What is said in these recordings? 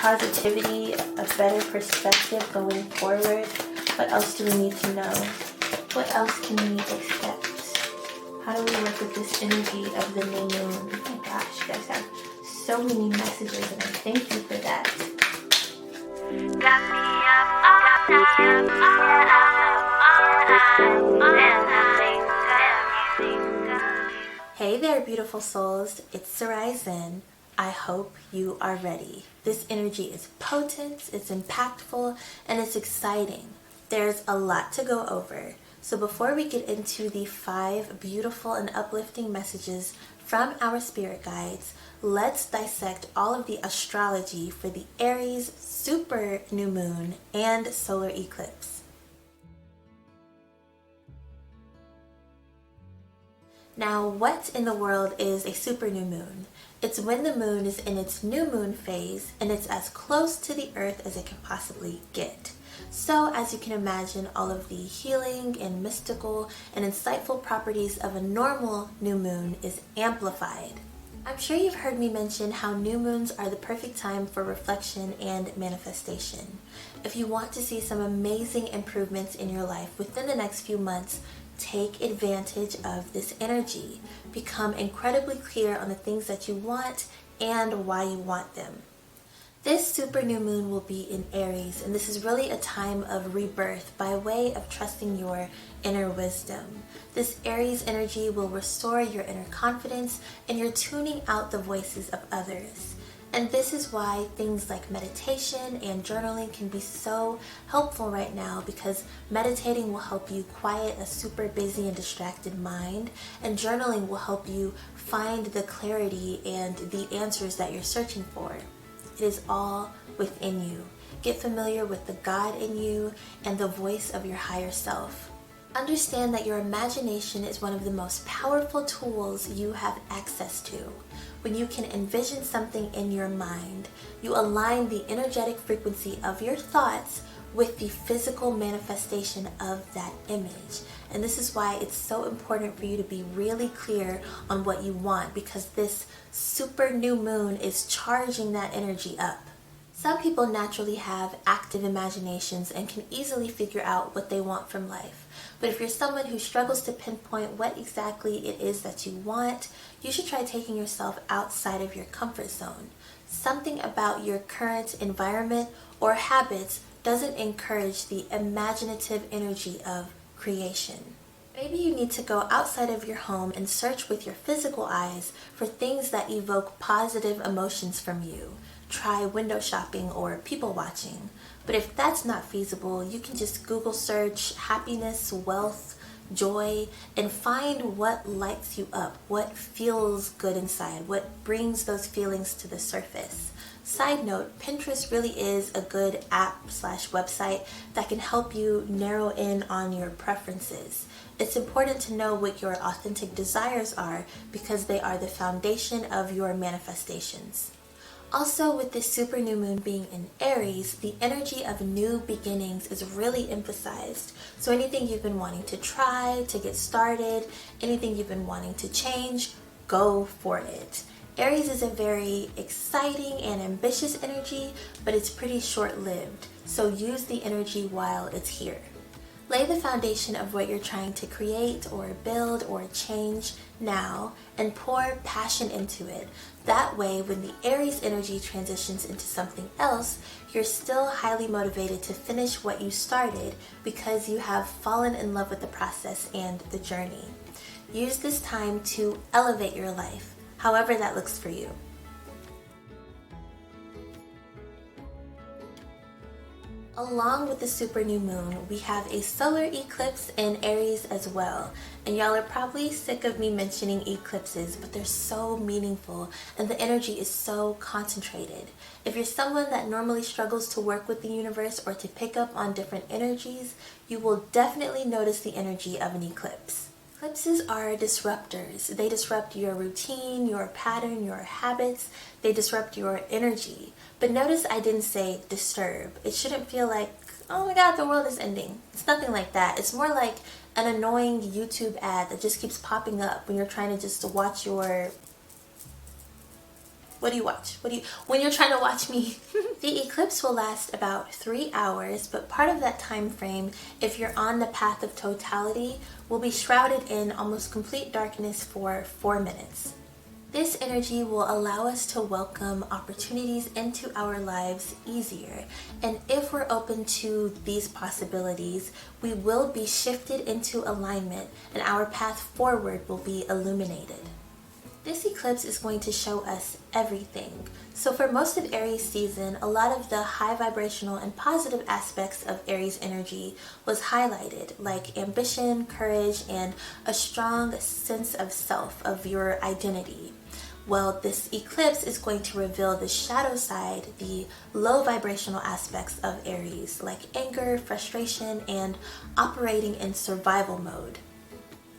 positivity, a better perspective going forward. What else do we need to know? What else can we expect? How do we work with this energy of the new moon? Oh my gosh, you guys have so many messages, and I thank you for that. Hey there, beautiful souls. It's Sarai. I hope you are ready. This energy is potent, it's impactful, and it's exciting. There's a lot to go over. So before we get into the 5 beautiful and uplifting messages from our spirit guides, let's dissect all of the astrology for the Aries super new moon and solar eclipse. Now, what in the world is a super new moon? It's when the moon is in its new moon phase and it's as close to the earth as it can possibly get. So, as you can imagine, all of the healing and mystical and insightful properties of a normal new moon is amplified. I'm sure you've heard me mention how new moons are the perfect time for reflection and manifestation. If you want to see some amazing improvements in your life within the next few months, take advantage of this energy. Become incredibly clear on the things that you want and why you want them. This super new moon will be in Aries, and this is really a time of rebirth by way of trusting your inner wisdom. This Aries energy will restore your inner confidence, and you're tuning out the voices of others. And this is why things like meditation and journaling can be so helpful right now, because meditating will help you quiet a super busy and distracted mind, and journaling will help you find the clarity and the answers that you're searching for. It is all within you. Get familiar with the God in you and the voice of your higher self. Understand that your imagination is one of the most powerful tools you have access to. When you can envision something in your mind, you align the energetic frequency of your thoughts with the physical manifestation of that image. And this is why it's so important for you to be really clear on what you want, because this super new moon is charging that energy up. Some people naturally have active imaginations and can easily figure out what they want from life. But if you're someone who struggles to pinpoint what exactly it is that you want, you should try taking yourself outside of your comfort zone. Something about your current environment or habits doesn't encourage the imaginative energy of creation. Maybe you need to go outside of your home and search with your physical eyes for things that evoke positive emotions from you. Try window shopping or people watching. But if that's not feasible, you can just Google search happiness, wealth, joy, and find what lights you up, what feels good inside, what brings those feelings to the surface. Side note, Pinterest really is a good app/website that can help you narrow in on your preferences. It's important to know what your authentic desires are, because they are the foundation of your manifestations. Also, with this super new moon being in Aries, the energy of new beginnings is really emphasized. So anything you've been wanting to try, to get started, anything you've been wanting to change, go for it. Aries is a very exciting and ambitious energy, but it's pretty short-lived. So use the energy while it's here. Lay the foundation of what you're trying to create or build or change now, and pour passion into it. That way, when the Aries energy transitions into something else, you're still highly motivated to finish what you started, because you have fallen in love with the process and the journey. Use this time to elevate your life, however that looks for you. Along with the super new moon, we have a solar eclipse in Aries as well. And y'all are probably sick of me mentioning eclipses, but they're so meaningful and the energy is so concentrated. If you're someone that normally struggles to work with the universe or to pick up on different energies, you will definitely notice the energy of an eclipse. Eclipses are disruptors. They disrupt your routine, your pattern, your habits. They disrupt your energy. But notice I didn't say disturb. It shouldn't feel like, oh my god, the world is ending. It's nothing like that. It's more like an annoying YouTube ad that just keeps popping up when you're trying to just watch your What do you watch? When you're trying to watch me? The eclipse will last about 3 hours, but part of that time frame, if you're on the path of totality, will be shrouded in almost complete darkness for 4 minutes. This energy will allow us to welcome opportunities into our lives easier. And if we're open to these possibilities, we will be shifted into alignment and our path forward will be illuminated. This eclipse is going to show us everything. So for most of Aries season, a lot of the high vibrational and positive aspects of Aries energy was highlighted, like ambition, courage, and a strong sense of self, of your identity. Well, this eclipse is going to reveal the shadow side, the low vibrational aspects of Aries, like anger, frustration, and operating in survival mode.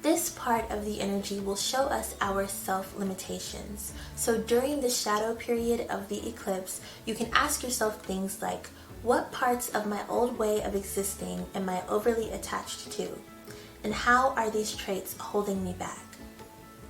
This part of the energy will show us our self-limitations. So during the shadow period of the eclipse, you can ask yourself things like, what parts of my old way of existing am I overly attached to? And how are these traits holding me back?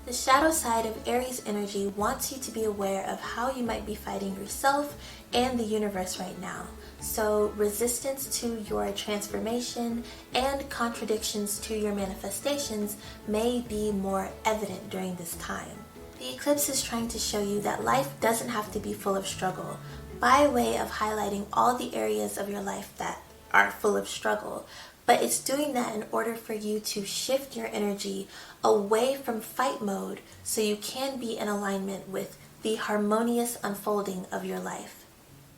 The shadow side of Aries energy wants you to be aware of how you might be fighting yourself and the universe right now. So resistance to your transformation and contradictions to your manifestations may be more evident during this time. The eclipse is trying to show you that life doesn't have to be full of struggle, by way of highlighting all the areas of your life that are full of struggle. But it's doing that in order for you to shift your energy away from fight mode so you can be in alignment with the harmonious unfolding of your life.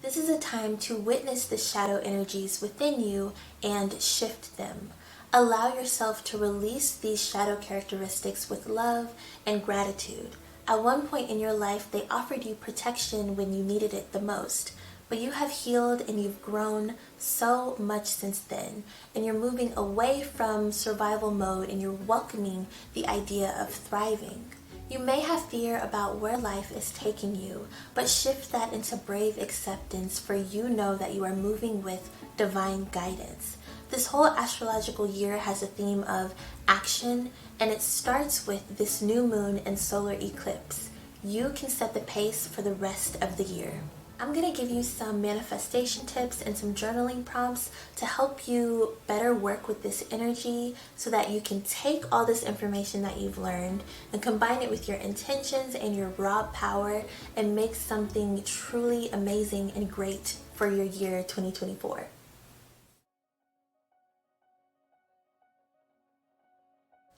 This is a time to witness the shadow energies within you and shift them. Allow yourself to release these shadow characteristics with love and gratitude. At one point in your life, they offered you protection when you needed it the most. But you have healed and you've grown so much since then, and you're moving away from survival mode and you're welcoming the idea of thriving. You may have fear about where life is taking you, but shift that into brave acceptance, for you know that you are moving with divine guidance. This whole astrological year has a theme of action, and it starts with this new moon and solar eclipse. You can set the pace for the rest of the year. I'm going to give you some manifestation tips and some journaling prompts to help you better work with this energy so that you can take all this information that you've learned and combine it with your intentions and your raw power and make something truly amazing and great for your year 2024.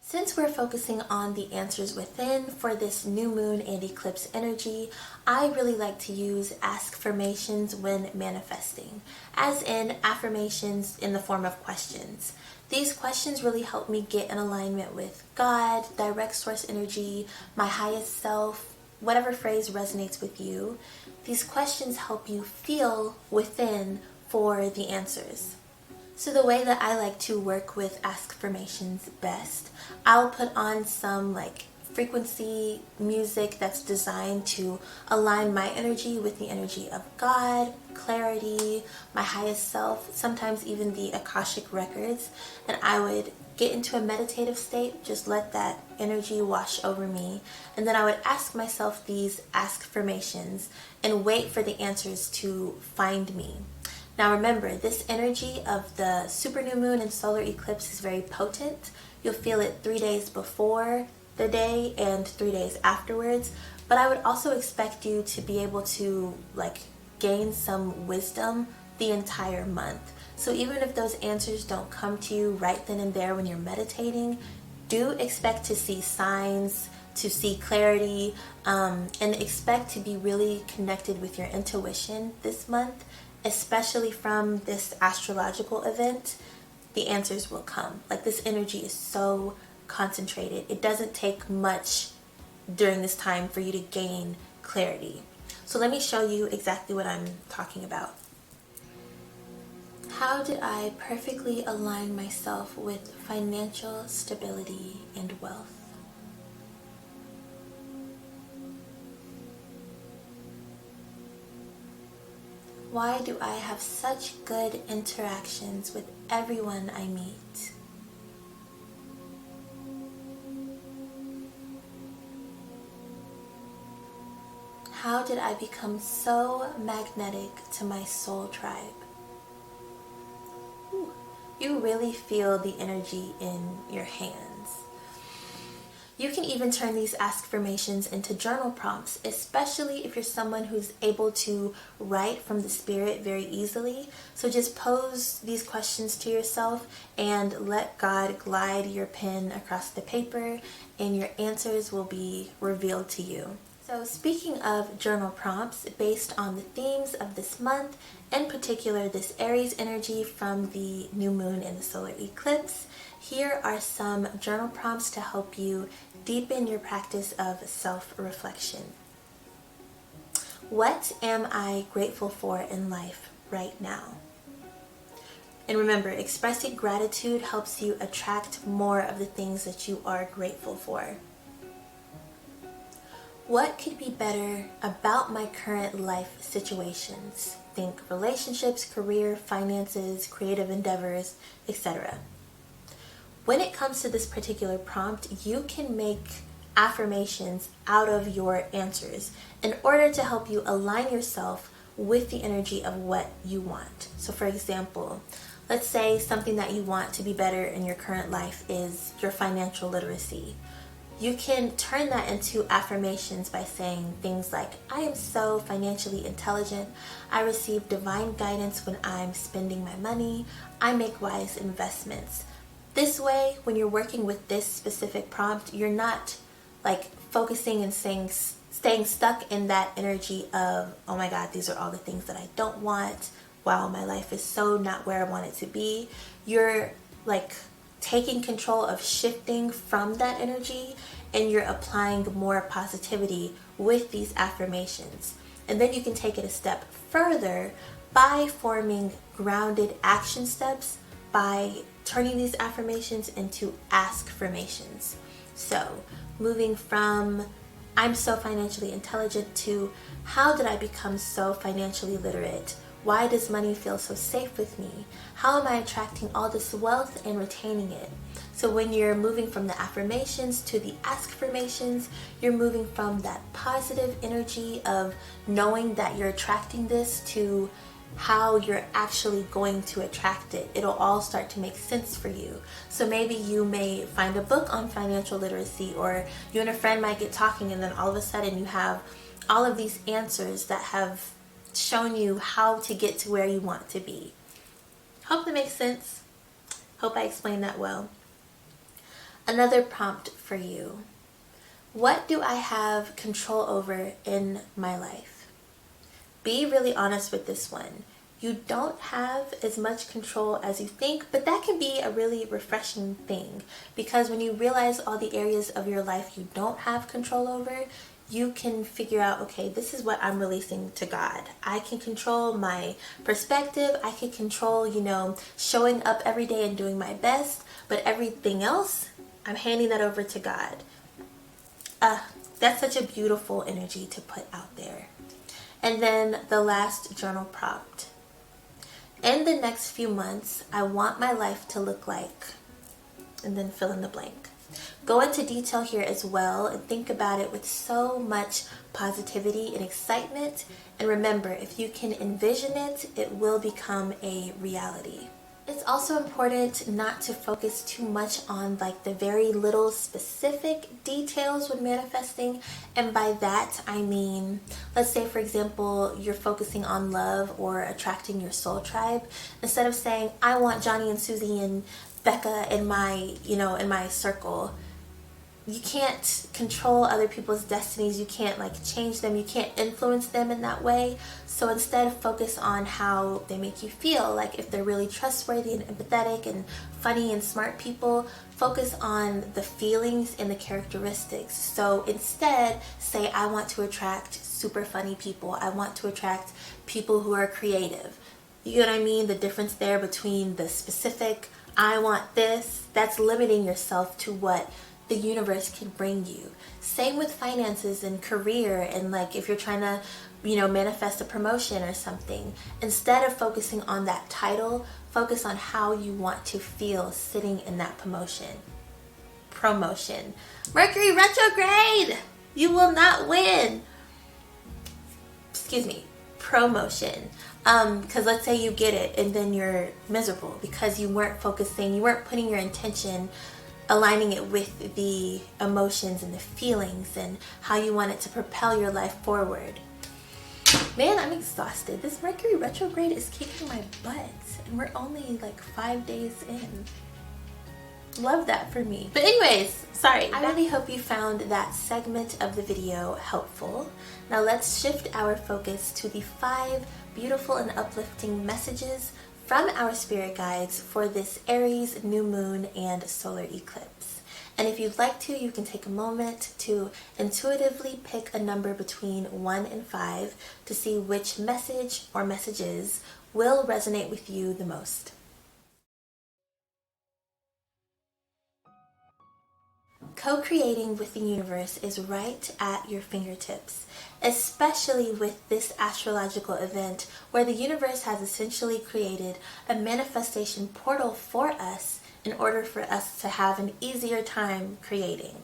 Since we're focusing on the answers within for this new moon and eclipse energy, I really like to use ask-firmations when manifesting, as in affirmations in the form of questions. These questions really help me get in alignment with God, direct source energy, my highest self, whatever phrase resonates with you. These questions help you feel within for the answers. So the way that I like to work with ask-firmations best, I'll put on some frequency music that's designed to align my energy with the energy of God, clarity, my highest self, sometimes even the Akashic records, and I would get into a meditative state, just let that energy wash over me, and then I would ask myself these ask-firmations and wait for the answers to find me. Now remember, this energy of the super new moon and solar eclipse is very potent. You'll feel it 3 days before the day and 3 days afterwards. But I would also expect you to be able to gain some wisdom the entire month. So even if those answers don't come to you right then and there when you're meditating, do expect to see signs, to see clarity, and expect to be really connected with your intuition this month. Especially from this astrological event, the answers will come. This energy is so concentrated. It doesn't take much during this time for you to gain clarity. So let me show you exactly what I'm talking about. How did I perfectly align myself with financial stability and wealth? Why do I have such good interactions with everyone I meet? How did I become so magnetic to my soul tribe? Ooh, you really feel the energy in your hands. You can even turn these affirmations into journal prompts, especially if you're someone who's able to write from the spirit very easily. So just pose these questions to yourself and let God glide your pen across the paper, and your answers will be revealed to you. So speaking of journal prompts, based on the themes of this month, in particular this Aries energy from the new moon and the solar eclipse, here are some journal prompts to help you deepen your practice of self-reflection. What am I grateful for in life right now? And remember, expressing gratitude helps you attract more of the things that you are grateful for. What could be better about my current life situations? Think relationships, career, finances, creative endeavors, etc. When it comes to this particular prompt, you can make affirmations out of your answers in order to help you align yourself with the energy of what you want. So for example, let's say something that you want to be better in your current life is your financial literacy. You can turn that into affirmations by saying things like, I am so financially intelligent. I receive divine guidance when I'm spending my money. I make wise investments. This way, when you're working with this specific prompt, you're not like focusing and staying stuck in that energy of, oh my God, these are all the things that I don't want. Wow, my life is so not where I want it to be. You're like taking control of shifting from that energy, and you're applying more positivity with these affirmations. And then you can take it a step further by forming grounded action steps by turning these affirmations into ask-formations. So moving from I'm so financially intelligent to how did I become so financially literate? Why does money feel so safe with me? How am I attracting all this wealth and retaining it? So when you're moving from the affirmations to the ask-formations, you're moving from that positive energy of knowing that you're attracting this to how you're actually going to attract it. It'll all start to make sense for you. So maybe you may find a book on financial literacy, or you and a friend might get talking, and then all of a sudden you have all of these answers that have shown you how to get to where you want to be. Hope that makes sense. Hope I explained that well. Another prompt for you. What do I have control over in my life? Be really honest with this one. You don't have as much control as you think, but that can be a really refreshing thing, because when you realize all the areas of your life you don't have control over, you can figure out, okay, this is what I'm releasing to God. I can control my perspective. I can control, showing up every day and doing my best, but everything else, I'm handing that over to God. That's such a beautiful energy to put out there. And then the last journal prompt. In the next few months, I want my life to look like, and then fill in the blank. Go into detail here as well and think about it with so much positivity and excitement. And remember, if you can envision it, it will become a reality. It's also important not to focus too much on like the very little specific details when manifesting. And by that, I mean, let's say, for example, you're focusing on love or attracting your soul tribe. Instead of saying, I want Johnny and Susie and Becca in my, in my circle. You can't control other people's destinies. You can't change them. You can't influence them in that way. So instead, focus on how they make you feel. Like if they're really trustworthy and empathetic and funny and smart people, focus on the feelings and the characteristics. So instead, say, I want to attract super funny people. I want to attract people who are creative. You know what I mean? The difference there between the specific, I want this, that's limiting yourself to what the universe can bring you. Same with finances and career, and if you're trying to manifest a promotion or something, instead of focusing on that title, focus on how you want to feel sitting in that promotion. Mercury retrograde, you will not win. promotion. Because let's say you get it and then you're miserable because you weren't focusing, you weren't putting your intention, aligning it with the emotions and the feelings and how you want it to propel your life forward. Man, I'm exhausted. This Mercury retrograde is kicking my butt and we're only like 5 days in. Love that for me. But anyways, sorry. I really hope you found that segment of the video helpful. Now let's shift our focus to the 5 beautiful and uplifting messages from our spirit guides for this Aries new moon and solar eclipse. And if you'd like to, you can take a moment to intuitively pick a number between 1 and 5 to see which message or messages will resonate with you the most. Co-creating with the universe is right at your fingertips, especially with this astrological event where the universe has essentially created a manifestation portal for us in order for us to have an easier time creating.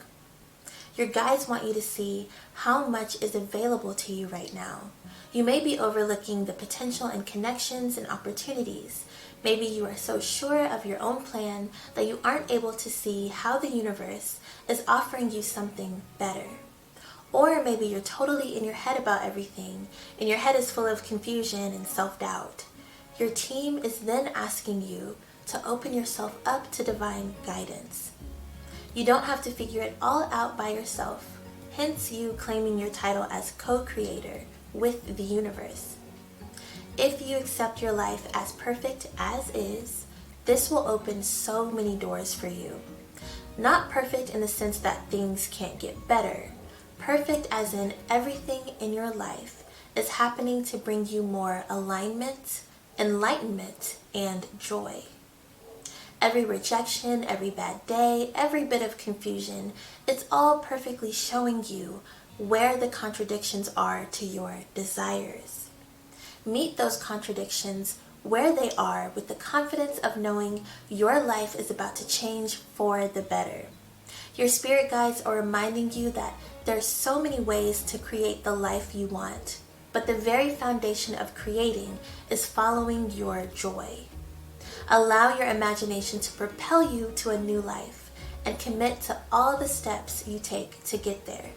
Your guides want you to see how much is available to you right now. You may be overlooking the potential and connections and opportunities. Maybe you are so sure of your own plan that you aren't able to see how the universe is offering you something better. Or maybe you're totally in your head about everything, and your head is full of confusion and self-doubt. Your team is then asking you to open yourself up to divine guidance. You don't have to figure it all out by yourself, hence you claiming your title as co-creator with the universe. If you accept your life as perfect as is, this will open so many doors for you. Not perfect in the sense that things can't get better. Perfect as in everything in your life is happening to bring you more alignment, enlightenment, and joy. Every rejection, every bad day, every bit of confusion, it's all perfectly showing you where the contradictions are to your desires. Meet those contradictions where they are with the confidence of knowing your life is about to change for the better. Your spirit guides are reminding you that there's so many ways to create the life you want, but the very foundation of creating is following your joy. Allow your imagination to propel you to a new life and commit to all the steps you take to get there.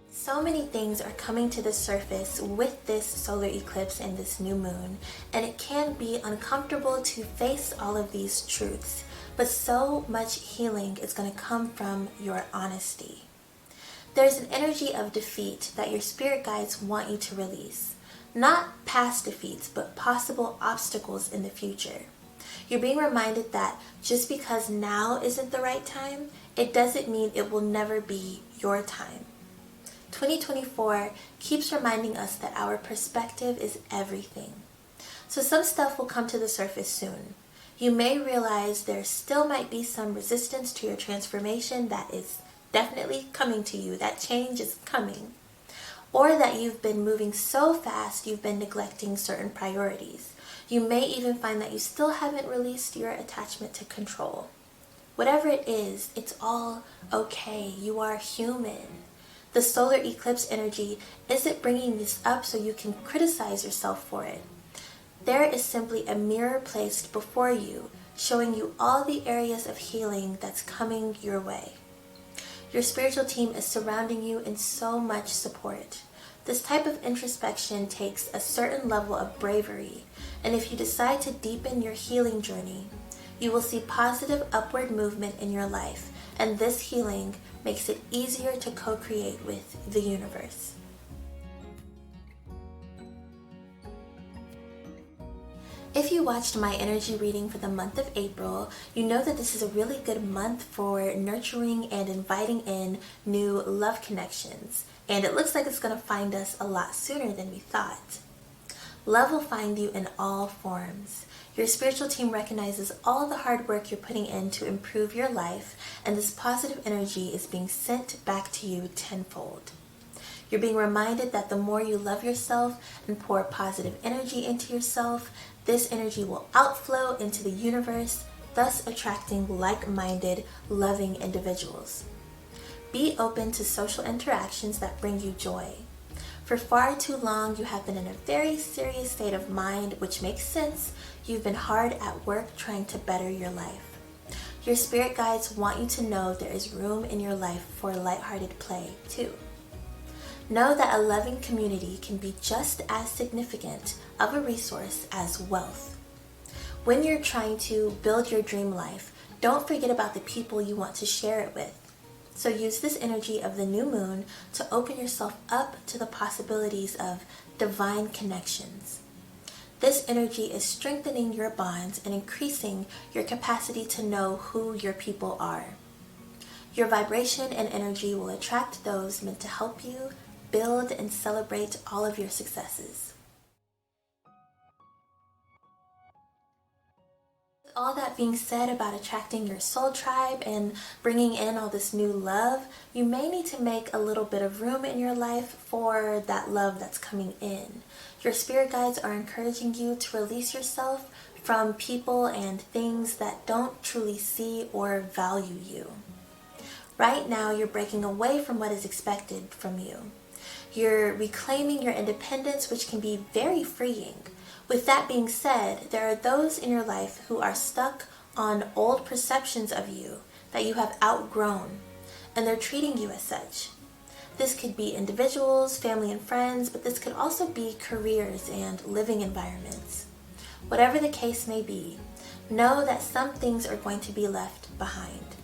So many things are coming to the surface with this solar eclipse and this new moon, and it can be uncomfortable to face all of these truths, but so much healing is going to come from your honesty. There's an energy of defeat that your spirit guides want you to release. Not past defeats, but possible obstacles in the future. You're being reminded that just because now isn't the right time, it doesn't mean it will never be your time. 2024 keeps reminding us that our perspective is everything. So some stuff will come to the surface soon. You may realize there still might be some resistance to your transformation that is definitely coming to you. That change is coming. Or that you've been moving so fast you've been neglecting certain priorities. You may even find that you still haven't released your attachment to control. Whatever it is, it's all okay. You are human. The solar eclipse energy isn't bringing this up so you can criticize yourself for it. There is simply a mirror placed before you, showing you all the areas of healing that's coming your way. Your spiritual team is surrounding you in so much support. This type of introspection takes a certain level of bravery, and if you decide to deepen your healing journey, you will see positive upward movement in your life, and this healing makes it easier to co-create with the universe. If you watched my energy reading for the month of April, you know that this is a really good month for nurturing and inviting in new love connections. And it looks like it's going to find us a lot sooner than we thought. Love will find you in all forms. Your spiritual team recognizes all the hard work you're putting in to improve your life, and this positive energy is being sent back to you tenfold. You're being reminded that the more you love yourself and pour positive energy into yourself, this energy will outflow into the universe, thus attracting like-minded, loving individuals. Be open to social interactions that bring you joy. For far too long, you have been in a very serious state of mind, which makes sense. You've been hard at work trying to better your life. Your spirit guides want you to know there is room in your life for lighthearted play, too. Know that a loving community can be just as significant of a resource as wealth. When you're trying to build your dream life, don't forget about the people you want to share it with. So use this energy of the new moon to open yourself up to the possibilities of divine connections. This energy is strengthening your bonds and increasing your capacity to know who your people are. Your vibration and energy will attract those meant to help you build and celebrate all of your successes. All that being said about attracting your soul tribe and bringing in all this new love, you may need to make a little bit of room in your life for that love that's coming in. Your spirit guides are encouraging you to release yourself from people and things that don't truly see or value you. Right now, you're breaking away from what is expected from you. You're reclaiming your independence, which can be very freeing. With that being said, there are those in your life who are stuck on old perceptions of you that you have outgrown, and they're treating you as such. This could be individuals, family and friends, but this could also be careers and living environments. Whatever the case may be, know that some things are going to be left behind.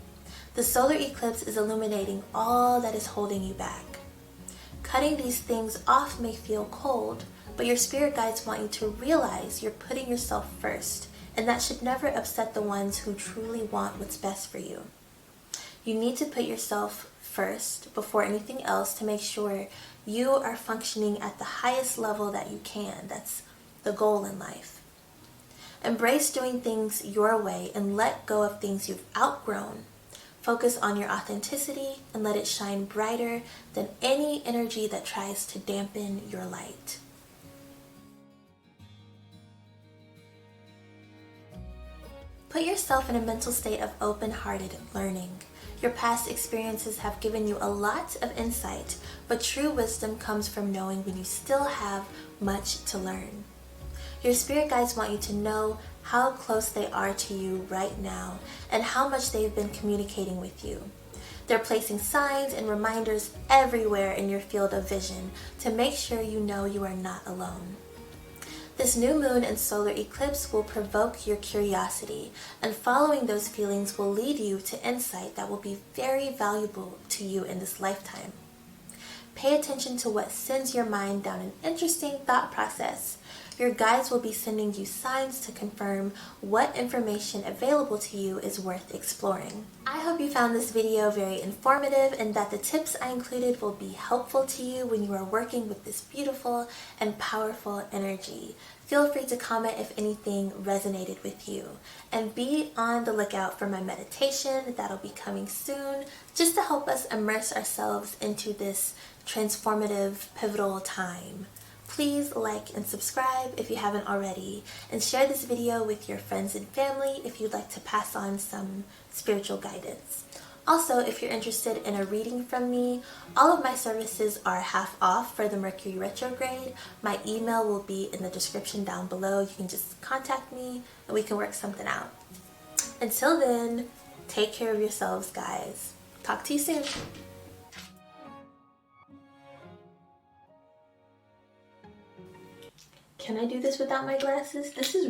The solar eclipse is illuminating all that is holding you back. Cutting these things off may feel cold, but your spirit guides want you to realize you're putting yourself first, and that should never upset the ones who truly want what's best for you. You need to put yourself first before anything else to make sure you are functioning at the highest level that you can. That's the goal in life. Embrace doing things your way and let go of things you've outgrown. Focus on your authenticity and let it shine brighter than any energy that tries to dampen your light. Put yourself in a mental state of open-hearted learning. Your past experiences have given you a lot of insight, but true wisdom comes from knowing when you still have much to learn. Your spirit guides want you to know how close they are to you right now and how much they've been communicating with you. They're placing signs and reminders everywhere in your field of vision to make sure you know you are not alone. This new moon and solar eclipse will provoke your curiosity, and following those feelings will lead you to insight that will be very valuable to you in this lifetime. Pay attention to what sends your mind down an interesting thought process. Your guides will be sending you signs to confirm what information available to you is worth exploring. I hope you found this video very informative and that the tips I included will be helpful to you when you are working with this beautiful and powerful energy. Feel free to comment if anything resonated with you. And be on the lookout for my meditation that'll be coming soon, just to help us immerse ourselves into this transformative, pivotal time. Please like and subscribe if you haven't already, and share this video with your friends and family if you'd like to pass on some spiritual guidance. Also, if you're interested in a reading from me, all of my services are half off for the Mercury retrograde. My email will be in the description down below. You can just contact me and we can work something out. Until then, take care of yourselves, guys. Talk to you soon. Can I do this without my glasses? This is...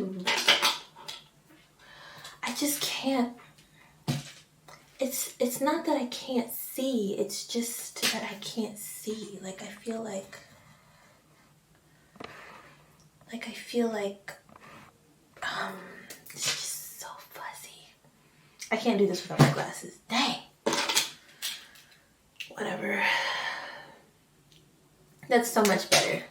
I just can't. It's not that I can't see. It's just that I can't see. Like, I feel like it's just so fuzzy. I can't do this without my glasses. Dang. Whatever. That's so much better.